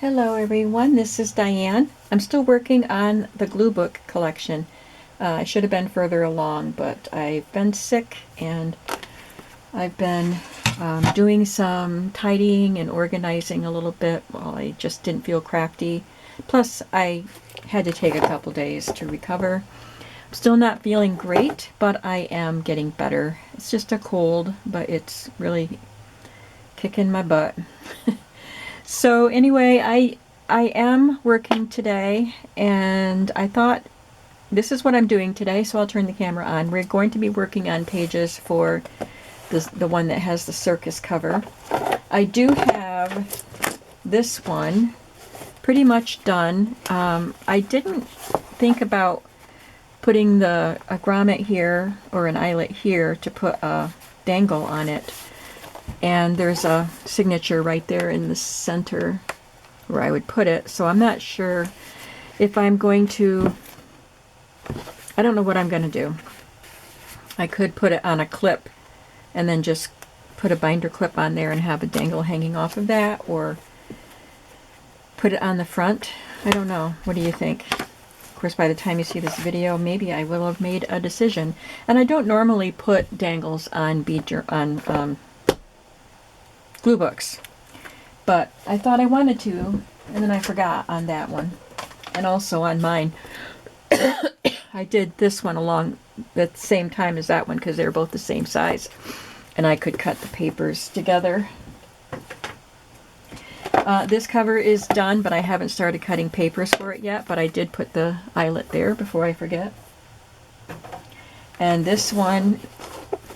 Hello everyone, this is Diane. I'm still working on the glue book collection. I should have been further along, but I've been sick and I've been doing some tidying and organizing a little bit while I just didn't feel crafty. Plus, I had to take a couple days to recover. I'm still not feeling great, but I am getting better. It's just a cold, but it's really kicking my butt. So anyway, I am working today, and I thought this is what I'm doing today, so I'll turn the camera on. We're going to be working on pages for the one that has the circus cover. I do have this one pretty much done. I didn't think about putting a grommet here or an eyelet here to put a dangle on it. And there's a signature right there in the center where I would put it. So I'm not sure if I'm going to, I don't know what I'm going to do. I could put it on a clip and then just put a binder clip on there and have a dangle hanging off of that, or put it on the front. I don't know. What do you think? Of course, by the time you see this video, maybe I will have made a decision. And I don't normally put dangles on glue books, but I thought I wanted to, and then I forgot on that one, and also on mine. I did this one along the same time as that one because they're both the same size, and I could cut the papers together. This cover is done, but I haven't started cutting papers for it yet, but I did put the eyelet there before I forget. And this one,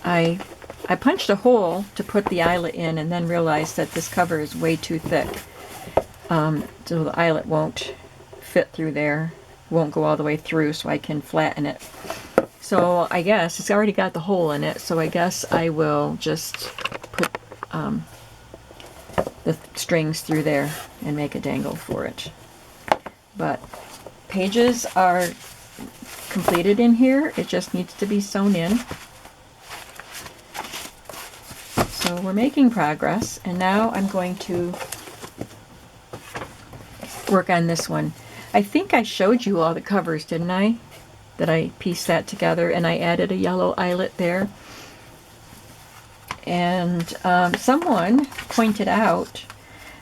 I punched a hole to put the eyelet in and then realized that this cover is way too thick. So the eyelet won't fit through there, won't go all the way through, so I can flatten it. So I guess it's already got the hole in it, so I guess I will just put the strings through there and make a dangle for it. But pages are completed in here. It just needs to be sewn in. So we're making progress, and now I'm going to work on this one. I think I showed you all the covers, didn't I? That I pieced that together, and I added a yellow eyelet there. And someone pointed out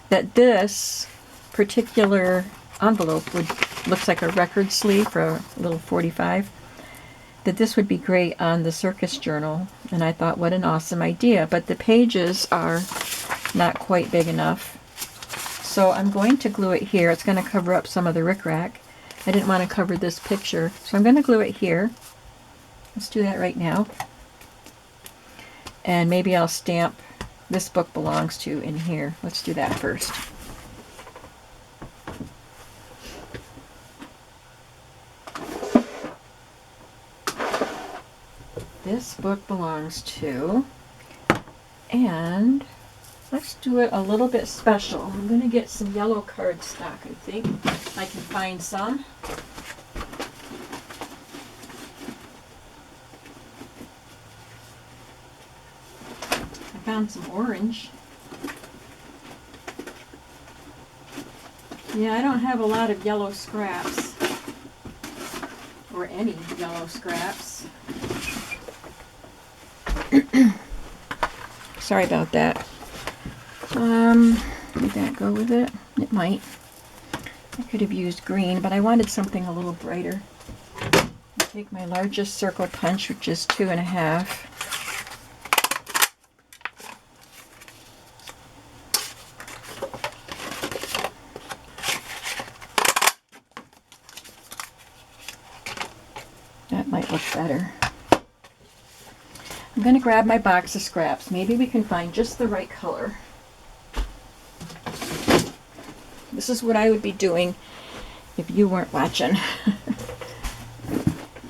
that this particular envelope looks like a record sleeve for a little 45. That this would be great on the circus journal, and I thought, what an awesome idea. But the pages are not quite big enough, so I'm going to glue it here. It's going to cover up some of the rickrack. I didn't want to cover this picture, so I'm going to glue it here. Let's do that right now. And maybe I'll stamp "This Book Belongs To" in here. Let's do that first. This book belongs to, and let's do it a little bit special. I'm going to get some yellow cardstock, I think. I can find some. I found some orange. Yeah, I don't have a lot of yellow scraps, or any yellow scraps. Sorry about that. Did that go with it? It might. I could have used green, but I wanted something a little brighter. I'll take my largest circle punch, which is 2.5. That might look better. I'm going to grab my box of scraps. Maybe we can find just the right color. This is what I would be doing if you weren't watching.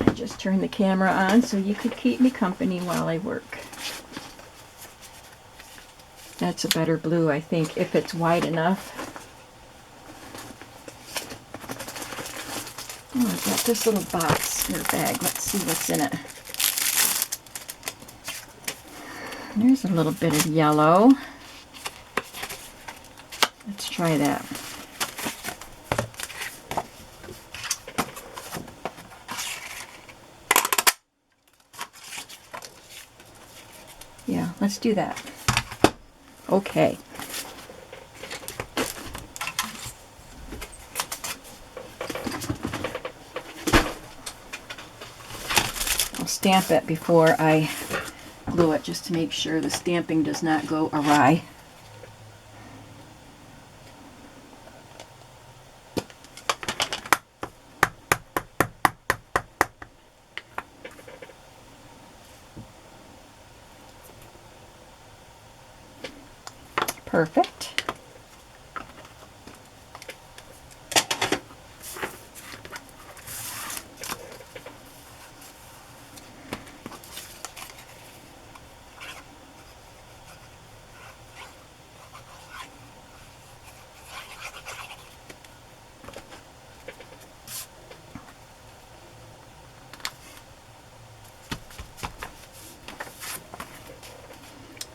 I just turned the camera on so you could keep me company while I work. That's a better blue, I think, if it's wide enough. Oh, I've got this little box or bag. Let's see what's in it. There's a little bit of yellow. Let's try that. let's do that. Okay. I'll stamp it before I glue it just to make sure the stamping does not go awry. Perfect.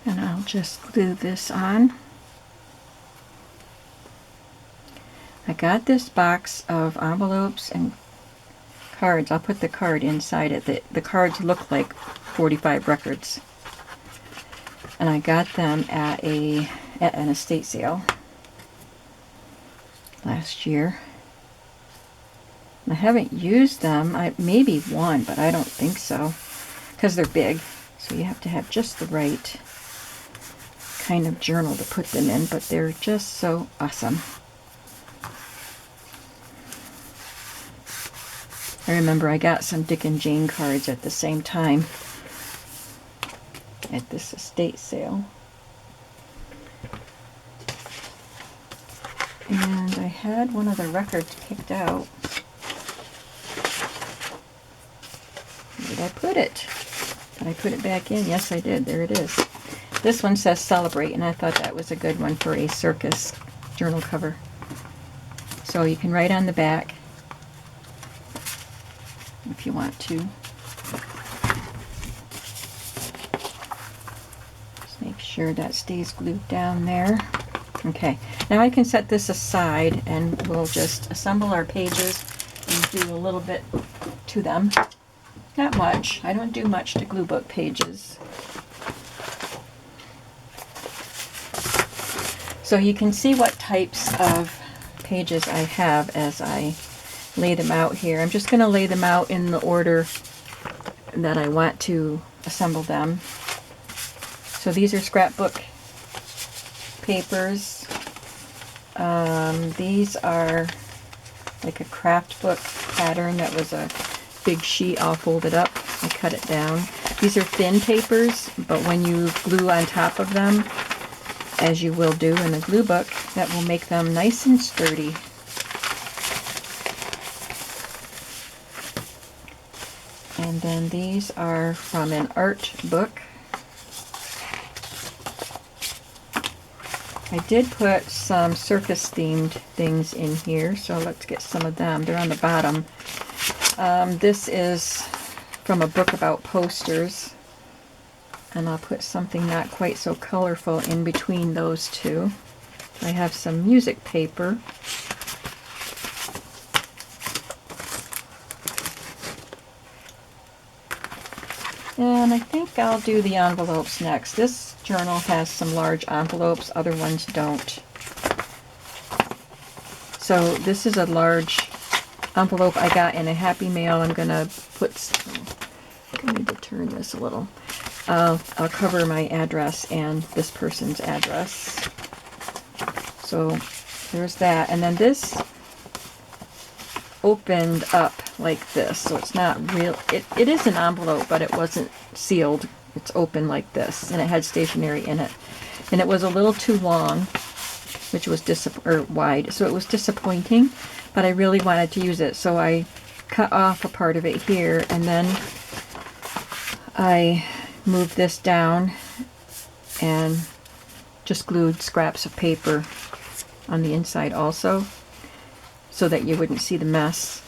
And I'll just glue this on. I got this box of envelopes and cards. I'll put the card inside it. The cards look like 45 records. And I got them at an estate sale last year. I haven't used them. Maybe one, but I don't think so. Because they're big. So you have to have just the right kind of journal to put them in. But they're just so awesome. I remember I got some Dick and Jane cards at the same time at this estate sale. And I had one of the records picked out. Where did I put it? Did I put it back in? Yes, I did. There it is. This one says Celebrate, and I thought that was a good one for a Circus journal cover. So you can write on the back if you want to. Just make sure that stays glued down there. Okay, now I can set this aside and we'll just assemble our pages and do a little bit to them. Not much. I don't do much to glue book pages. So you can see what types of pages I have as I lay them out here. I'm just going to lay them out in the order that I want to assemble them. So these are scrapbook papers. These are like a craft book pattern that was a big sheet all folded up. I cut it down. These are thin papers, but when you glue on top of them, as you will do in a glue book, that will make them nice and sturdy. And then these are from an art book. I did put some circus themed things in here, so let's get some of them. They're on the bottom. This is from a book about posters, and I'll put something not quite so colorful in between those two. I have some music paper. And I think I'll do the envelopes next. This journal has some large envelopes, other ones don't. So this is a large envelope I got in a Happy Mail. I'm going to put, I need to turn this a little. I'll cover my address and this person's address. So there's that. And then this opened up like this, so it's not real. It is an envelope, but it wasn't sealed. It's open like this, and it had stationery in it. And it was a little too long, which was wide, so it was disappointing. But I really wanted to use it, so I cut off a part of it here, and then I moved this down and just glued scraps of paper on the inside also, so that you wouldn't see the mess.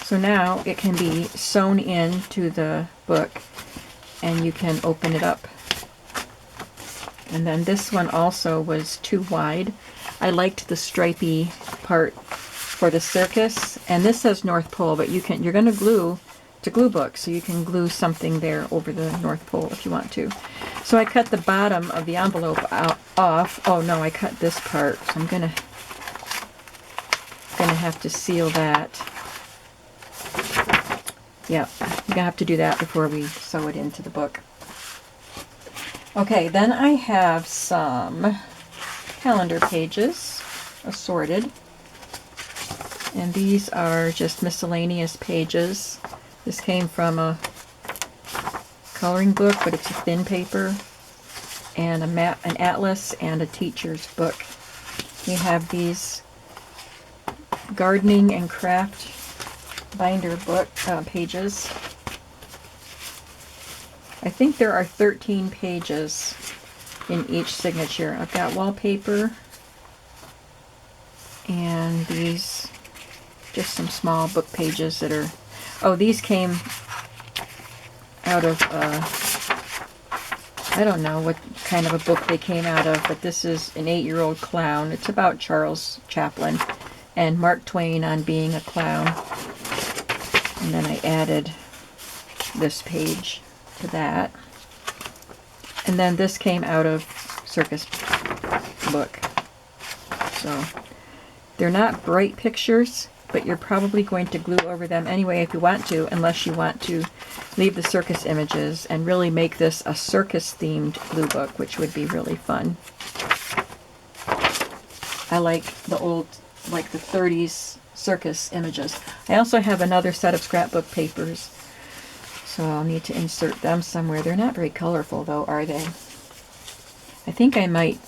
So now it can be sewn into the book and you can open it up. And then this one also was too wide. I liked the stripy part for the Circus, and this says North Pole, but you're going to glue, it's a glue book, so you can glue something there over the North Pole if you want to. So I cut the bottom of the envelope off. Oh no, I cut this part, so I'm gonna have to seal that. Yep, I'm gonna have to do that before we sew it into the book. Okay, then I have some calendar pages assorted, and these are just miscellaneous pages. This came from a coloring book, but it's a thin paper, and an atlas, and a teacher's book. We have these gardening and craft binder book pages. I think there are 13 pages in each signature. I've got wallpaper and these just some small book pages that are, oh, these came out of I don't know what kind of a book they came out of, but this is An 8-Year-Old Clown. It's about Charles Chaplin and Mark Twain on being a clown. And then I added this page to that. And then this came out of Circus book. So they're not bright pictures, but you're probably going to glue over them anyway if you want to, unless you want to leave the circus images and really make this a circus themed glue book, which would be really fun. I like the old, like the 30s circus images. I also have another set of scrapbook papers, so I'll need to insert them somewhere. They're not very colorful though, are they? I think I might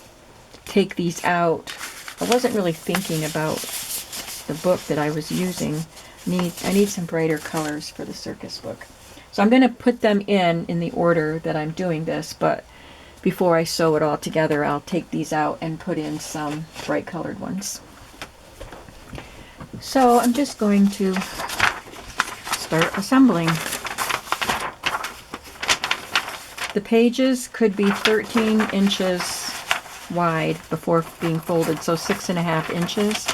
take these out. I wasn't really thinking about the book that I was using. I need some brighter colors for the circus book. So I'm going to put them in the order that I'm doing this, but before I sew it all together, I'll take these out and put in some bright colored ones. So I'm just going to start assembling. The pages could be 13 inches wide before being folded, so 6.5 inches.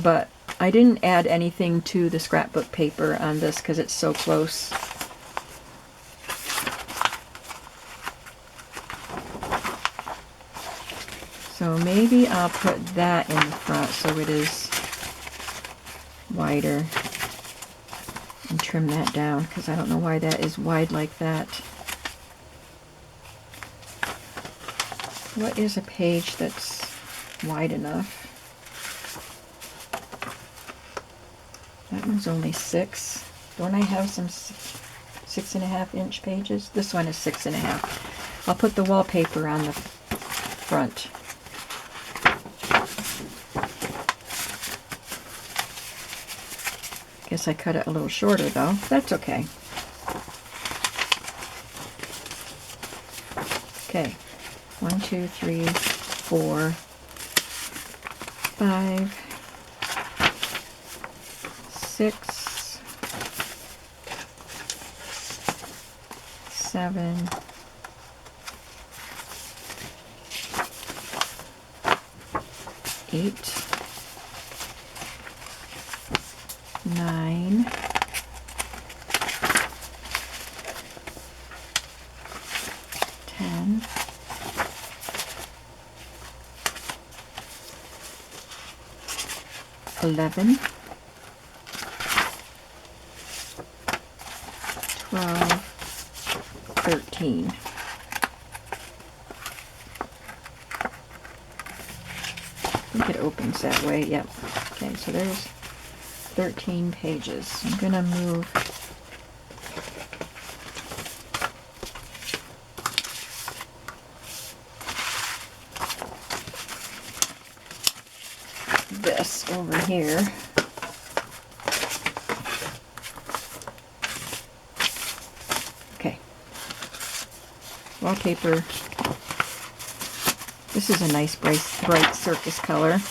But I didn't add anything to the scrapbook paper on this because it's so close. So maybe I'll put that in the front so it is wider, and trim that down because I don't know why that is wide like that. What is a page that's wide enough? That one's only 6. Don't I have some 6.5 inch pages? This one is 6.5. I'll put the wallpaper on the front. Guess I cut it a little shorter though. That's okay. Okay. 1, 2, 3, 4, 5, 6, 7, 8, 9, 10, 11, 12, 13. I think it opens that way. Yep. Okay, so there's 13 pages. I'm going to move this over here. Okay. Wallpaper. This is a nice bright circus color.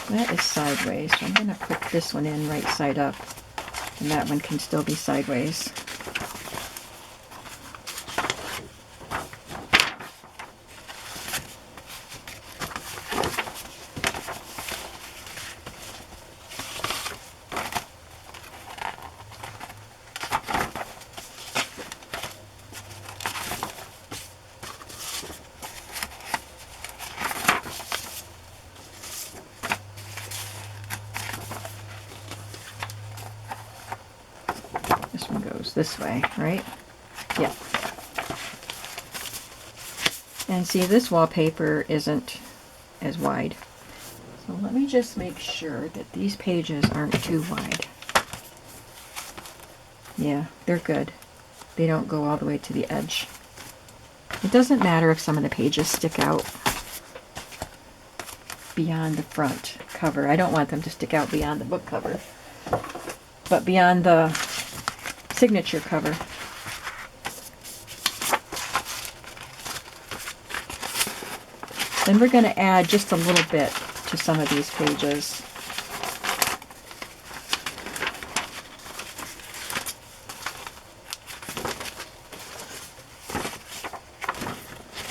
That is sideways, so I'm going to put this one in right side up. And that one can still be sideways. This one goes this way, right? Yeah. And see, this wallpaper isn't as wide. So let me just make sure that these pages aren't too wide. Yeah, they're good. They don't go all the way to the edge. It doesn't matter if some of the pages stick out beyond the front cover. I don't want them to stick out beyond the book cover, but beyond the signature cover. Then we're going to add just a little bit to some of these pages.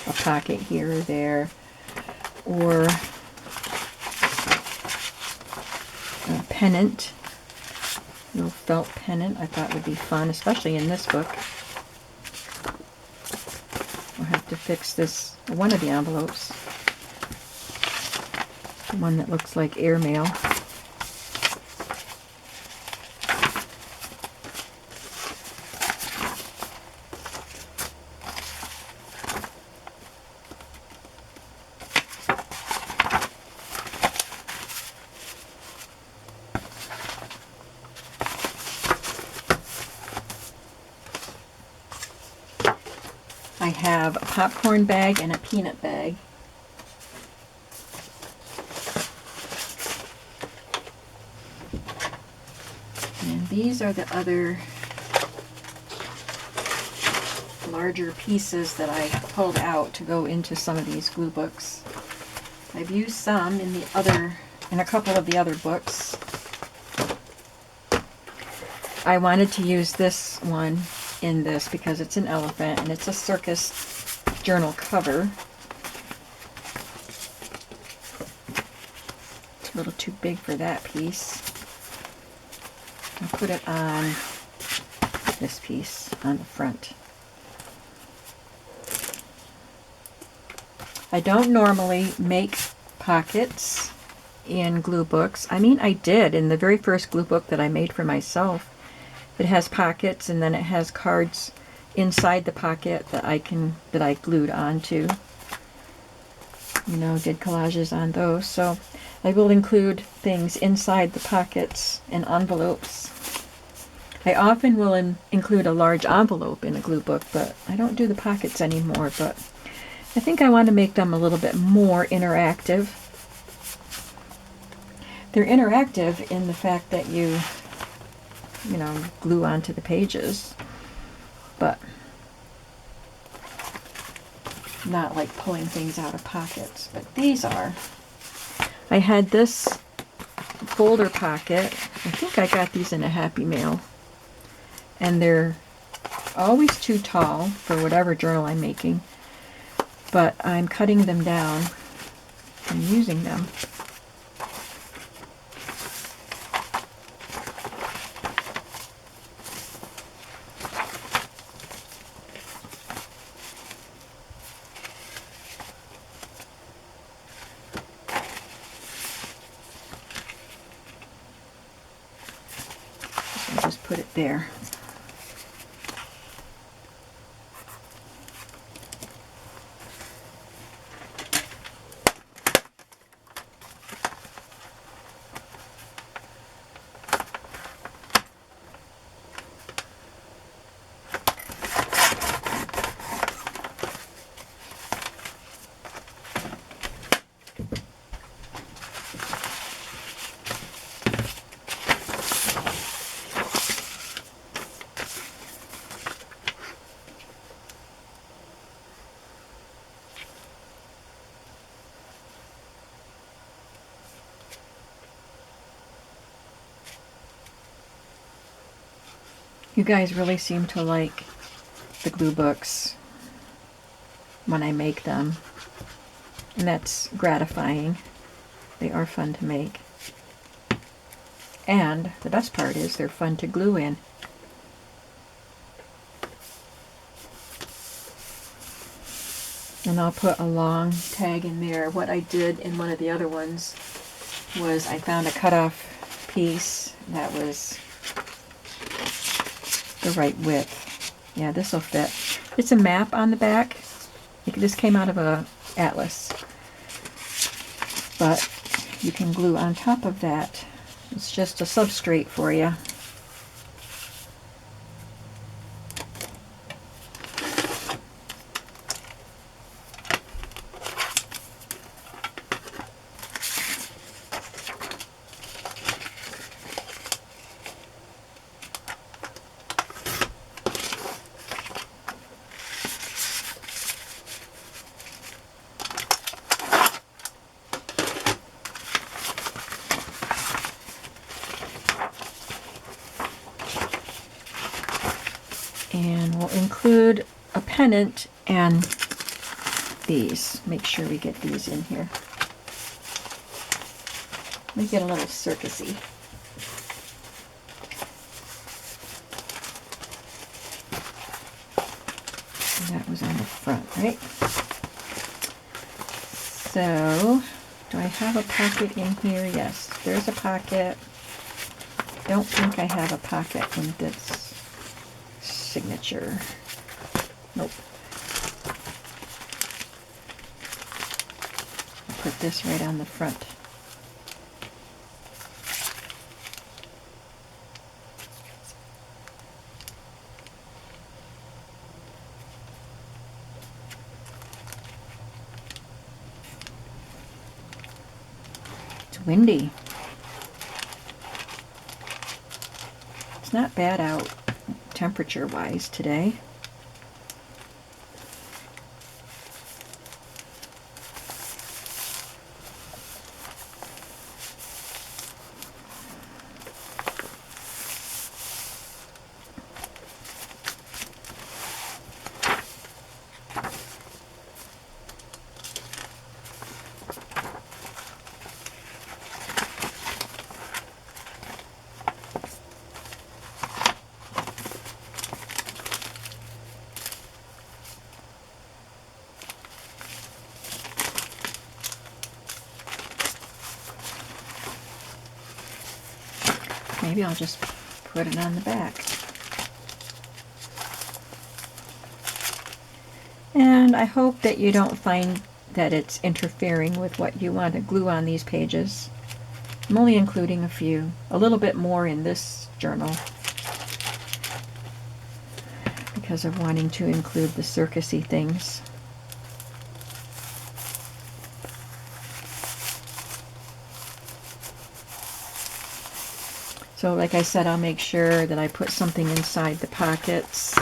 A pocket here or there, or a pennant. Little felt pennant I thought would be fun, especially in this book. We'll have to fix this, one of the envelopes. The one that looks like airmail. I have a popcorn bag and a peanut bag. And these are the other larger pieces that I pulled out to go into some of these glue books. I've used some in a couple of the other books. I wanted to use this one in this because it's an elephant and it's a Circus journal cover. It's a little too big for that piece. I'll put it on this piece on the front. I don't normally make pockets in glue books. I mean, I did in the very first glue book that I made for myself. It has pockets, and then it has cards inside the pocket that I glued onto. You know, did collages on those. So I will include things inside the pockets and envelopes. I often will include a large envelope in a glue book, but I don't do the pockets anymore. But I think I want to make them a little bit more interactive. They're interactive in the fact that you glue onto the pages, but not like pulling things out of pockets. But these are. I had this folder pocket. I think I got these in a Happy Mail. And they're always too tall for whatever journal I'm making. But I'm cutting them down and using them. I'll just put it there. You guys really seem to like the glue books when I make them, and that's gratifying. They are fun to make. And the best part is they're fun to glue in. And I'll put a long tag in there. What I did in one of the other ones was I found a cutoff piece that was the right width. Yeah, this will fit. It's a map on the back. This came out of a atlas. But you can glue on top of that. It's just a substrate for you. And we'll include a pennant and these. Make sure we get these in here. Let me get a little circusy. And that was on the front, right? So, do I have a pocket in here? Yes, there's a pocket. Don't think I have a pocket in this signature. Nope. I'll put this right on the front. It's windy. It's not bad out temperature-wise today. Maybe I'll just put it on the back. And I hope that you don't find that it's interfering with what you want to glue on these pages. I'm only including a little bit more in this journal because of wanting to include the circusy things. So like I said, I'll make sure that I put something inside the pockets.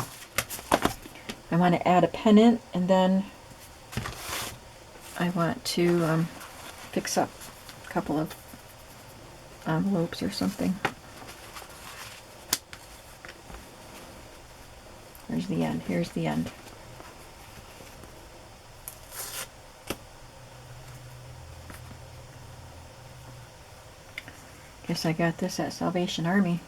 I want to add a pennant, and then I want to fix up a couple of envelopes or something. Here's the end. Here's the end. Guess I got this at Salvation Army.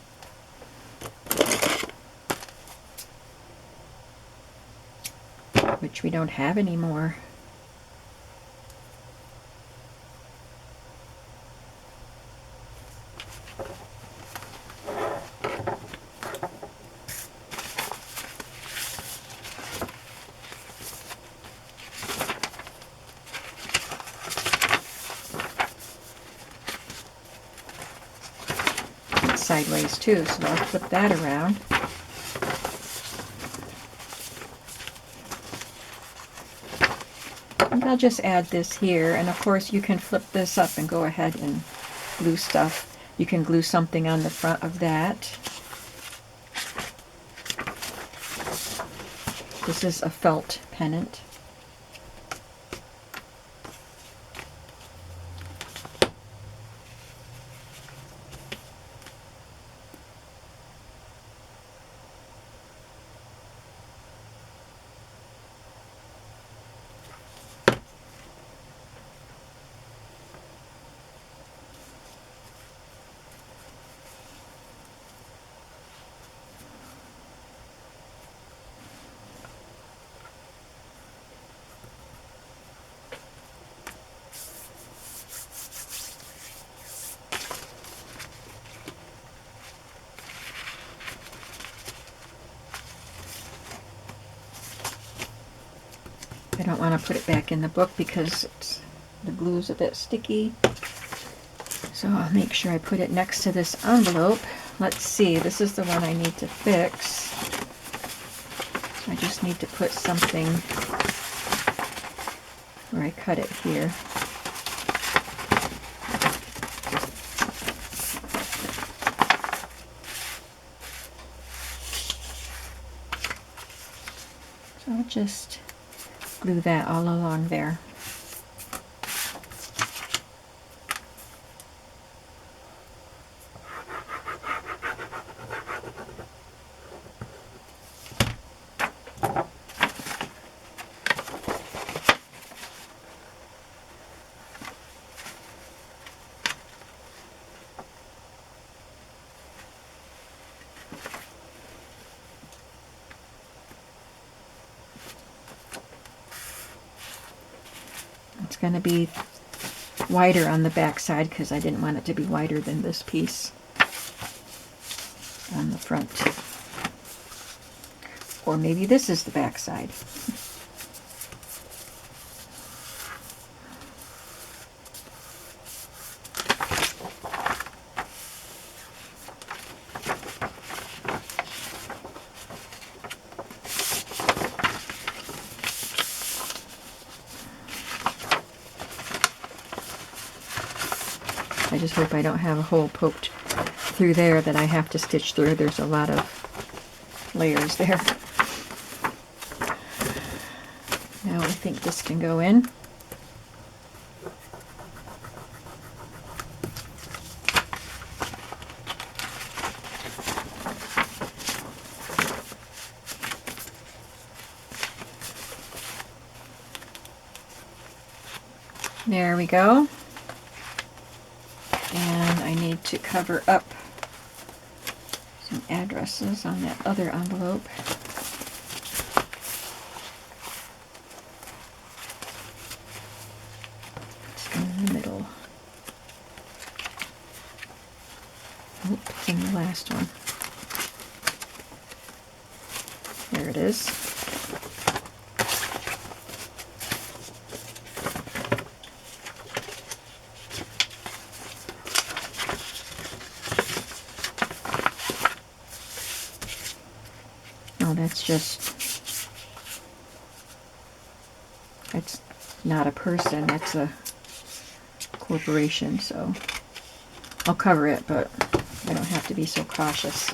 Which we don't have anymore. Sideways too, so I'll flip that around. And I'll just add this here, and of course you can flip this up and go ahead and glue stuff. You can glue something on the front of that. This is a felt pennant. want to put it back in the book because the glue's a bit sticky. So I'll make sure I put it next to this envelope. Let's see, this is the one I need to fix. I just need to put something where I cut it here. So I'll just glue that all along there. It's going to be wider on the back side because I didn't want it to be wider than this piece on the front. Or maybe this is the back side. I just hope I don't have a hole poked through there that I have to stitch through. There's a lot of layers there. Now I think this can go in. There we go. And I need to cover up some addresses on that other envelope. Let's go in the middle. Oh, it's in the last one. There it is. It's not a person, it's a corporation, so I'll cover it, but I don't have to be so cautious.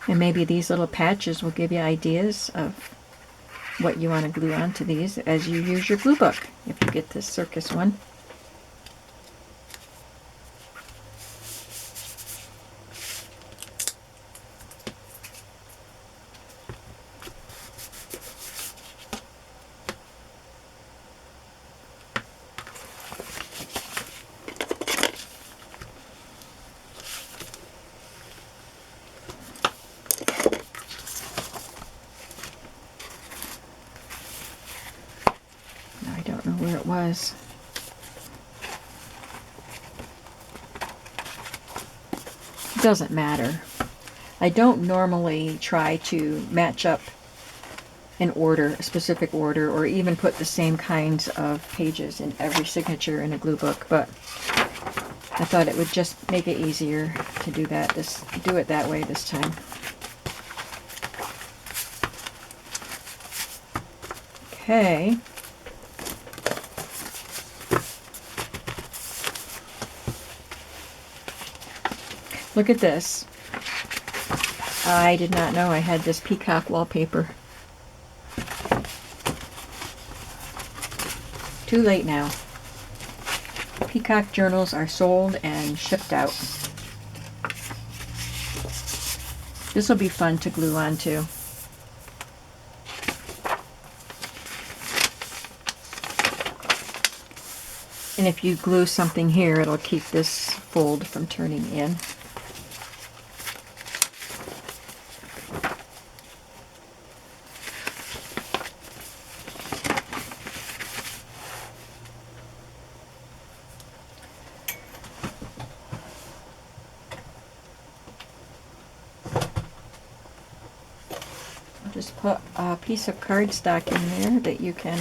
And maybe these little patches will give you ideas of what you want to glue onto these as you use your glue book, if you get this Circus one. Where it was. It doesn't matter. I don't normally try to match up an order, a specific order, or even put the same kinds of pages in every signature in a glue book, but I thought it would just make it easier to do that. Do it that way this time. Okay. Look at this. I did not know I had this peacock wallpaper. Too late now. Peacock journals are sold and shipped out. This will be fun to glue on too. And if you glue something here, it'll keep this fold from turning in. Just put a piece of cardstock in there that you can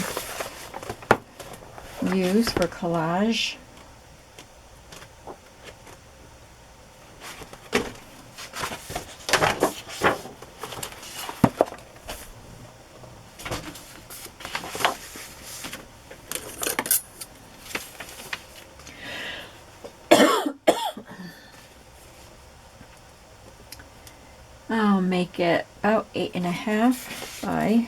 use for collage. I'll make it about 8.5 by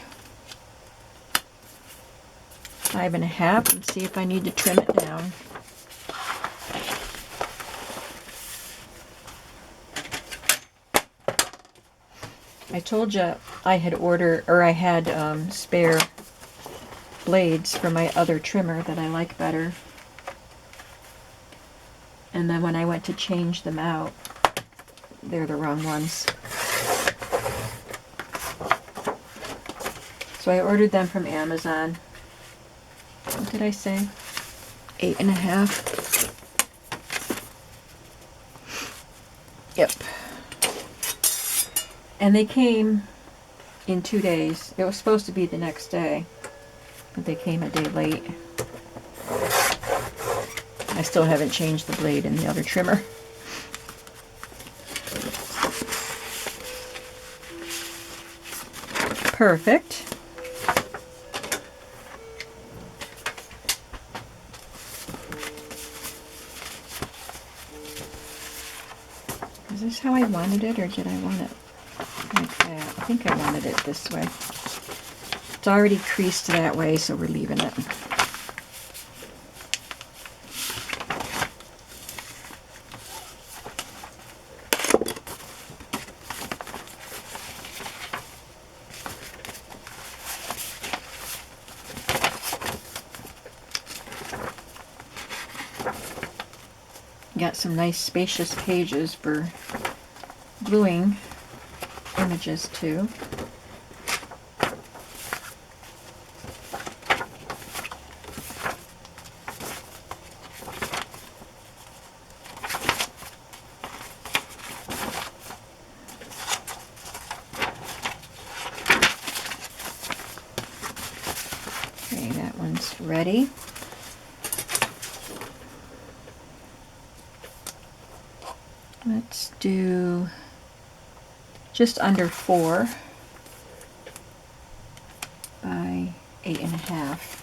5.5 and see if I need to trim it down. I told you I had spare blades for my other trimmer that I like better. And then when I went to change them out, they're the wrong ones. So I ordered them from Amazon. What did I say? 8.5. Yep. And they came in 2 days. It was supposed to be the next day, but they came a day late. I still haven't changed the blade in the other trimmer. Perfect. Is this how I wanted it, or did I want it like that? I think I wanted it this way. It's already creased that way, so we're leaving it. Got some nice spacious pages for gluing images to. Okay, that one's ready. Let's do just under 4 by 8.5.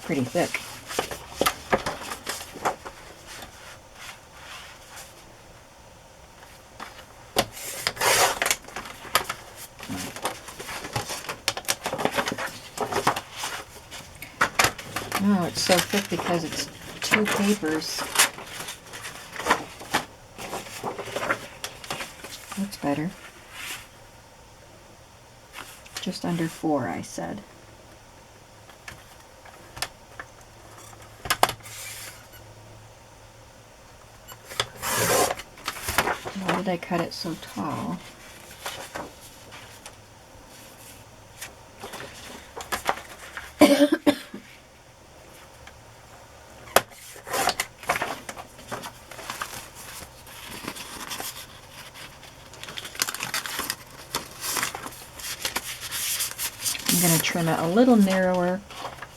Pretty thick. No, it's so thick because it's 2 papers. That's better. Just under 4, I said. Why did I cut it so tall? I'm going to trim it a little narrower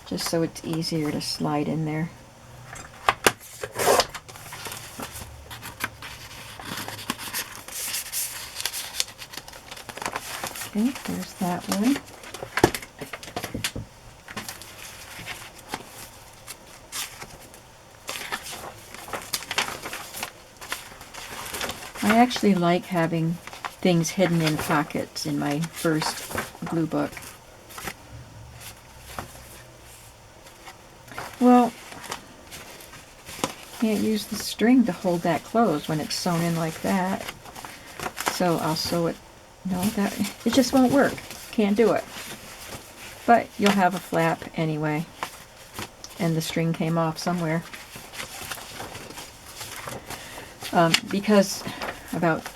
just so it's easier to slide in there. Okay, there's that one. I actually like having things hidden in pockets in my first glue book. Well, can't use the string to hold that closed when it's sewn in like that. So I'll sew it. No, that it just won't work. Can't do it. But you'll have a flap anyway. And the string came off somewhere. Because about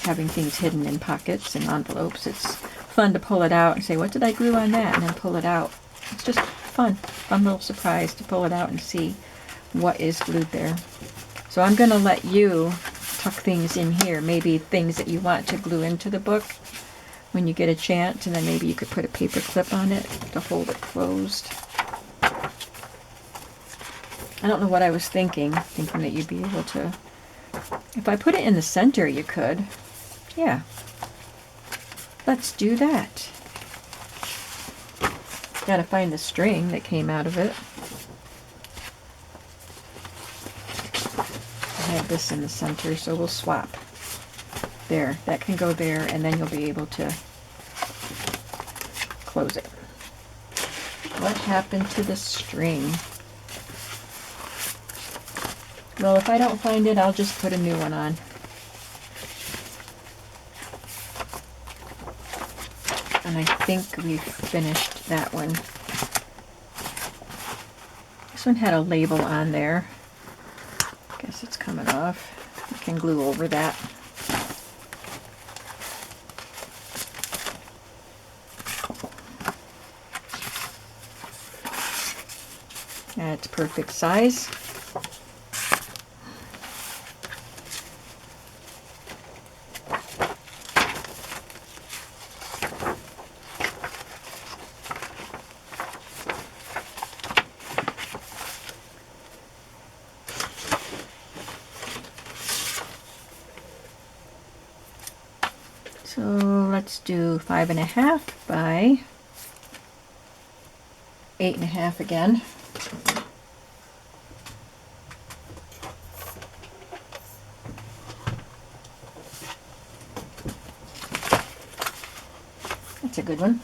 having things hidden in pockets and envelopes, it's fun to pull it out and say, what did I glue on that? And then pull it out. It's just fun little surprise to pull it out and see what is glued there. So I'm going to let you tuck things in here, maybe things that you want to glue into the book when you get a chance, and then maybe you could put a paper clip on it to hold it closed. I don't know what I was thinking that you'd be able to, if I put it in the center you could. Yeah, let's do that. Gotta find the string that came out of it. I have this in the center, so we'll swap. There, that can go there, and then you'll be able to close it. What happened to the string? Well, if I don't find it, I'll just put a new one on. And I think we've finished that one. This one had a label on there. Guess it's coming off. You can glue over that. That's perfect size. So let's do 5.5 by 8.5 again. That's a good one.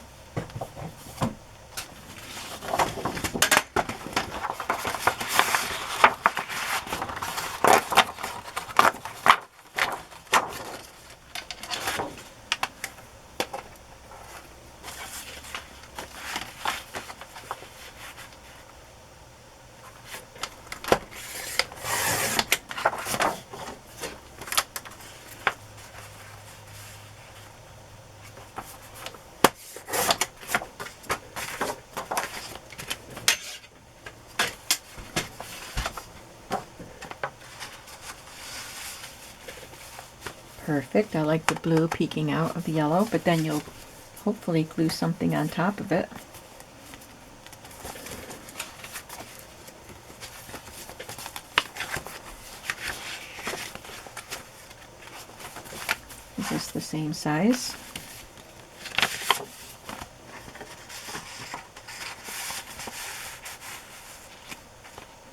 Perfect. I like the blue peeking out of the yellow, but then you'll hopefully glue something on top of it. Is this the same size?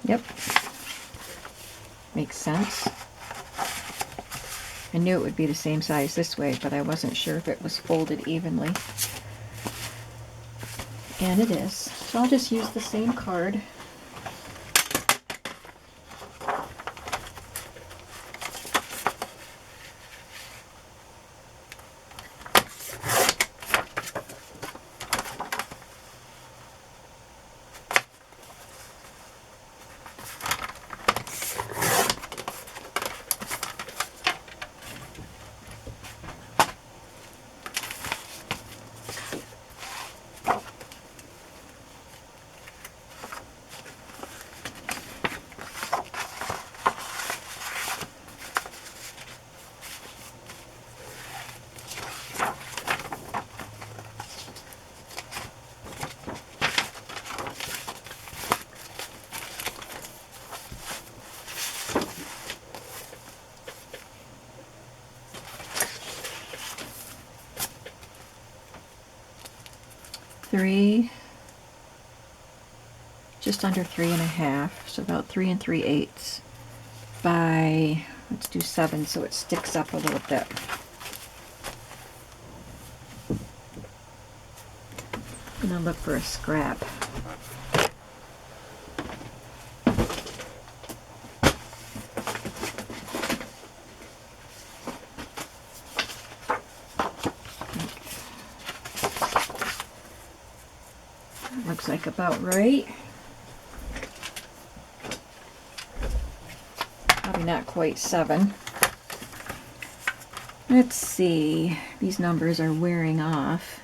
Yep. Makes sense. I knew it would be the same size this way, but I wasn't sure if it was folded evenly. And it is. So I'll just use the same card. Just under 3.5, so about 3 3/8 by, let's do 7 so it sticks up a little bit. I'm gonna look for a scrap. Looks like about right. Probably not quite 7. Let's see. These numbers are wearing off.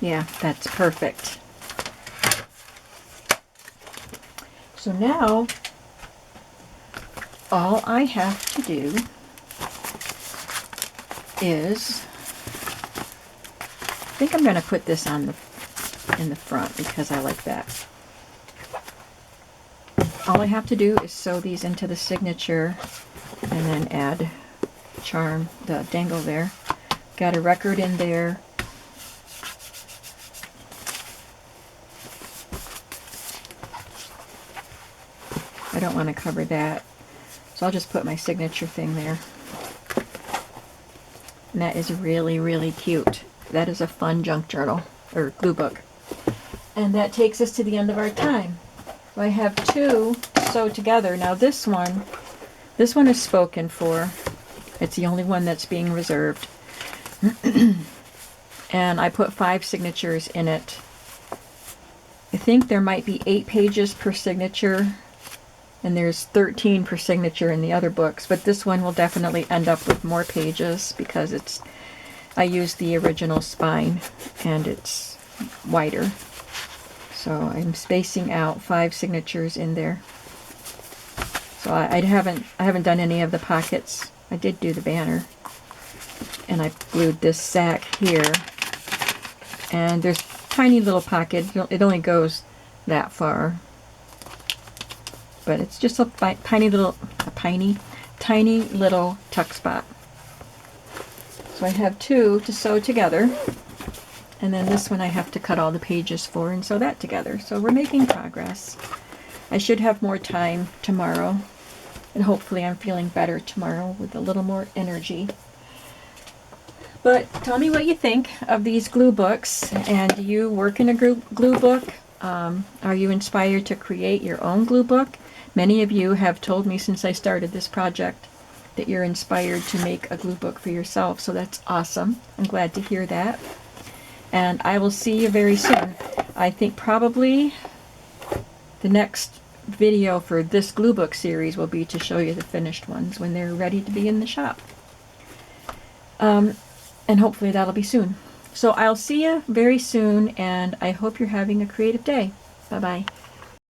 Yeah, that's perfect. So now, all I have to do is, I think I'm going to put this on in the front because I like that. All I have to do is sew these into the signature and then add charm, the dangle there. Got a record in there. I don't want to cover that, so I'll just put my signature thing there. And that is really, really cute. That is a fun junk journal, or glue book. And that takes us to the end of our time. So I have 2 sewed together. Now this one is spoken for. It's the only one that's being reserved. And I put 5 signatures in it. I think there might be 8 pages per signature, and there's 13 per signature in the other books, but this one will definitely end up with more pages because I used the original spine and it's wider. So I'm spacing out 5 signatures in there. So I haven't done any of the pockets. I did do the banner. And I glued this sack here. And there's tiny little pocket. It only goes that far. But it's just a tiny little tuck spot. So I have 2 to sew together, and then this one I have to cut all the pages for and sew that together. So we're making progress. I should have more time tomorrow, and hopefully I'm feeling better tomorrow with a little more energy. But tell me what you think of these glue books, and do you work in a glue book? Are you inspired to create your own glue book? Many of you have told me since I started this project that you're inspired to make a glue book for yourself, so that's awesome. I'm glad to hear that. And I will see you very soon. I think probably the next video for this glue book series will be to show you the finished ones when they're ready to be in the shop. And hopefully that'll be soon. So I'll see you very soon, and I hope you're having a creative day. Bye-bye.